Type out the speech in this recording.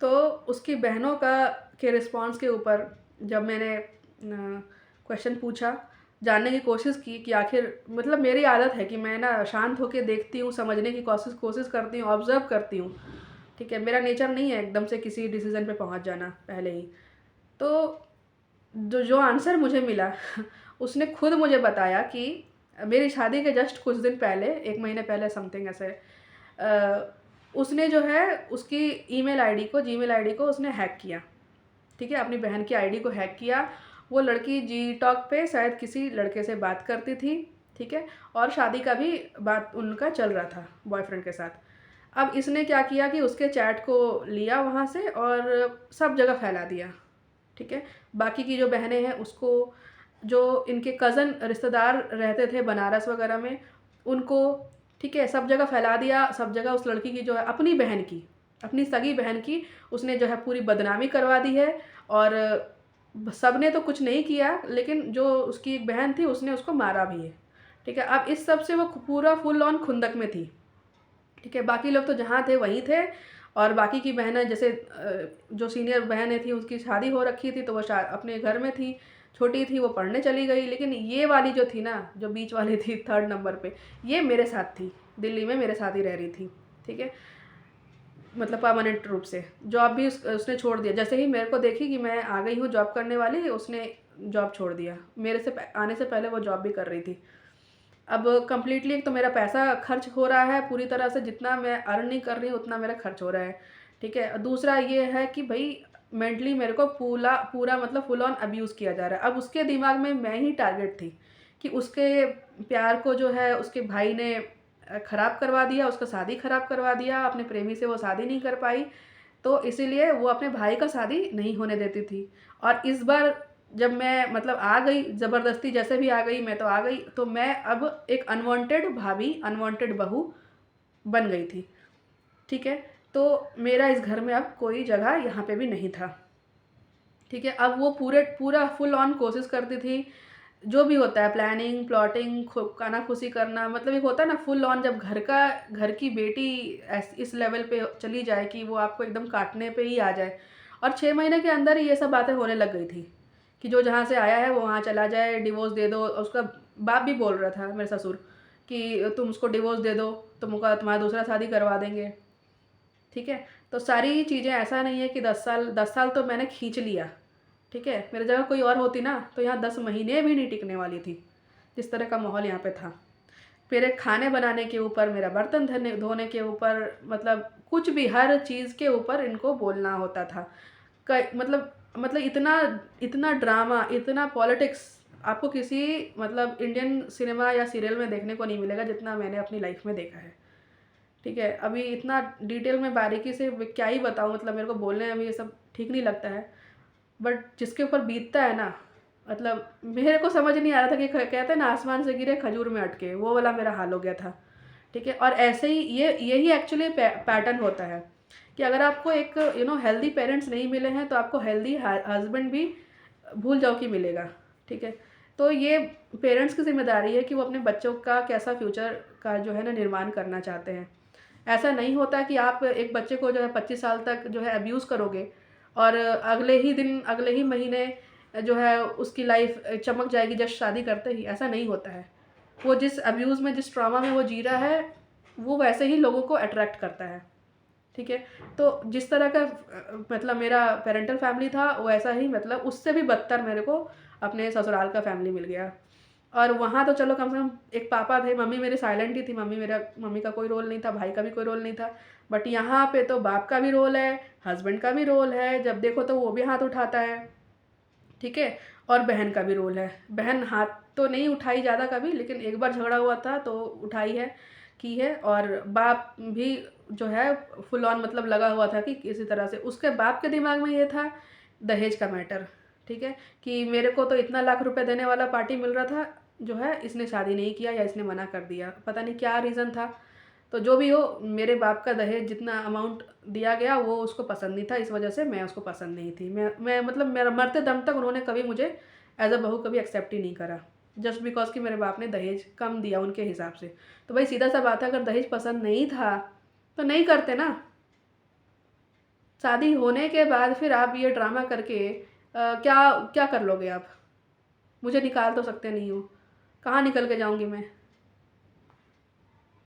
तो उसकी बहनों का के रिस्पॉन्स के ऊपर जब मैंने क्वेश्चन पूछा, जानने की कोशिश की कि आखिर मतलब मेरी आदत है कि मैं ना शांत होके देखती हूँ, समझने की कोशिश कोशिश करती हूँ, ऑब्ज़र्व करती हूँ, ठीक है? मेरा नेचर नहीं है एकदम से किसी डिसीज़न पे पहुँच जाना पहले ही। तो जो जो आंसर मुझे मिला उसने खुद मुझे बताया कि मेरी शादी के जस्ट कुछ दिन पहले, 1 महीने पहले समथिंग ऐसे उसने जो है उसकी ईमेल आईडी को, जीमेल आईडी को उसने हैक किया, ठीक है? अपनी बहन की आईडी को हैक किया। वो लड़की जी टॉक पे शायद किसी लड़के से बात करती थी, ठीक है? और शादी का भी बात उनका चल रहा था बॉयफ्रेंड के साथ। अब इसने क्या किया कि उसके चैट को लिया वहाँ से और सब जगह फैला दिया, ठीक है? बाकी की जो बहनें हैं उसको, जो इनके कज़न रिश्तेदार रहते थे बनारस वगैरह में, उनको, ठीक है? सब जगह फैला दिया, सब जगह उस लड़की की जो है अपनी बहन की, अपनी सगी बहन की उसने जो है पूरी बदनामी करवा दी है। और सबने तो कुछ नहीं किया, लेकिन जो उसकी एक बहन थी उसने उसको मारा भी है, ठीक है? अब इस सब से वो पूरा फुल ऑन खुंदक में थी, ठीक है? बाकी लोग तो जहाँ थे वहीं थे और बाकी की बहनें जैसे जो सीनियर बहनें थी उसकी शादी हो रखी थी तो वो अपने घर में थी, छोटी थी वो पढ़ने चली गई। लेकिन ये वाली जो थी ना, जो बीच वाली थी 3rd नंबर पे, ये मेरे साथ थी, दिल्ली में मेरे साथ ही रह रही थी, ठीक है? मतलब परमानेंट रूप से। जॉब भी उसने छोड़ दिया। जैसे ही मेरे को देखी कि मैं आ गई हूँ जॉब करने वाली, उसने जॉब छोड़ दिया। मेरे से आने से पहले वो जॉब भी कर रही थी। अब कंप्लीटली एक तो मेरा पैसा खर्च हो रहा है पूरी तरह से, जितना मैं अर्न नहीं कर रही हूँ उतना मेरा खर्च हो रहा है, ठीक है? दूसरा ये है कि भई मेंटली मेरे को पूरा पूरा मतलब फुल ऑन अब्यूज़ किया जा रहा है। अब उसके दिमाग में मैं ही टारगेट थी कि उसके प्यार को जो है उसके भाई ने ख़राब करवा दिया, उसका शादी ख़राब करवा दिया, अपने प्रेमी से वो शादी नहीं कर पाई, तो इसीलिए वो अपने भाई का शादी नहीं होने देती थी। और इस बार जब मैं मतलब आ गई, ज़बरदस्ती जैसे भी आ गई, मैं तो आ गई, तो मैं अब एक अनवांटेड भाभी, अनवांटेड बहू बन गई थी, ठीक है? तो मेरा इस घर में अब कोई जगह यहाँ पे भी नहीं था, ठीक है? अब वो पूरा फुल ऑन कोशिश करती थी, जो भी होता है प्लानिंग, प्लॉटिंग, कानाफूसी करना, मतलब एक होता है ना फुल ऑन, जब घर की बेटी इस लेवल पे चली जाए कि वो आपको एकदम काटने पे ही आ जाए। और 6 महीने के अंदर ही ये सब बातें होने लग गई थी कि जो जहाँ से आया है वो वहाँ चला जाए, डिवोर्स दे दो। और उसका बाप भी बोल रहा था, मेरे ससुर, कि तुम उसको डिवोर्स दे दो, तुमका तुम्हारा दूसरा शादी करवा देंगे, ठीक है? तो सारी चीज़ें, ऐसा नहीं है कि 10 साल तो मैंने खींच लिया, ठीक है? मेरी जगह कोई और होती ना तो यहाँ 10 महीने भी नहीं टिकने वाली थी, जिस तरह का माहौल यहाँ पे था। मेरे खाने बनाने के ऊपर, मेरा बर्तन धोने धोने के ऊपर, मतलब कुछ भी हर चीज़ के ऊपर इनको बोलना होता था। मतलब इतना इतना ड्रामा, इतना पॉलिटिक्स आपको किसी मतलब इंडियन सिनेमा या सीरियल में देखने को नहीं मिलेगा जितना मैंने अपनी लाइफ में देखा है, ठीक है? अभी इतना डिटेल में बारीकी से क्या ही बताऊँ, मतलब मेरे को बोलने में भी ये सब ठीक नहीं लगता है। बट जिसके ऊपर बीतता है ना, मतलब मेरे को समझ नहीं आ रहा था कि कहते हैं ना आसमान से गिरे खजूर में अटके, वो वाला मेरा हाल हो गया था, ठीक है? और ऐसे ही यही एक्चुअली पैटर्न होता है कि अगर आपको एक हेल्दी पेरेंट्स नहीं मिले हैं तो आपको हेल्दी हस्बैंड भी भूल जाओ कि मिलेगा, ठीक है? तो ये पेरेंट्स की जिम्मेदारी है कि वो अपने बच्चों का कैसा फ्यूचर का जो है ना निर्माण करना चाहते हैं। ऐसा नहीं होता कि आप एक बच्चे को जो है 25 साल तक जो है अब्यूज़ करोगे और अगले ही दिन, अगले ही महीने जो है उसकी लाइफ चमक जाएगी जस्ट शादी करते ही, ऐसा नहीं होता है। वो जिस अब्यूज़ में, जिस ट्रॉमा में वो जी रहा है, वो वैसे ही लोगों को अट्रैक्ट करता है, ठीक है? तो जिस तरह का मतलब मेरा पैरेंटल फैमिली था, वैसा ही मतलब उससे भी बदतर मेरे को अपने ससुराल का फैमिली मिल गया। और वहाँ तो चलो कम से कम एक पापा थे, मम्मी मेरी साइलेंट ही थी, मम्मी का कोई रोल नहीं था, भाई का भी कोई रोल नहीं था। बट यहाँ पे तो बाप का भी रोल है, हस्बैंड का भी रोल है, जब देखो तो वो भी हाथ उठाता है, ठीक है? और बहन का भी रोल है। बहन हाथ तो नहीं उठाई ज़्यादा कभी, लेकिन एक बार झगड़ा हुआ था तो उठाई है, की है। और बाप भी जो है फुल ऑन मतलब लगा हुआ था कि किसी तरह से, उसके बाप के दिमाग में ये था दहेज का मैटर, ठीक है? कि मेरे को तो इतना लाख रुपए देने वाला पार्टी मिल रहा था, जो है इसने शादी नहीं किया या इसने मना कर दिया, पता नहीं क्या रीज़न था। तो जो भी हो, मेरे बाप का दहेज जितना अमाउंट दिया गया वो उसको पसंद नहीं था, इस वजह से मैं उसको पसंद नहीं थी। मैं मतलब मेरा मरते दम तक उन्होंने कभी मुझे एज अ बहू कभी एक्सेप्ट ही नहीं करा, जस्ट बिकॉज कि मेरे बाप ने दहेज कम दिया उनके हिसाब से। तो भाई सीधा सा बात है, अगर दहेज पसंद नहीं था तो नहीं करते ना, शादी होने के बाद फिर आप ये ड्रामा करके क्या क्या कर लोगे आप? मुझे निकाल तो सकते नहीं हो। कहाँ निकल के जाऊँगी मैं?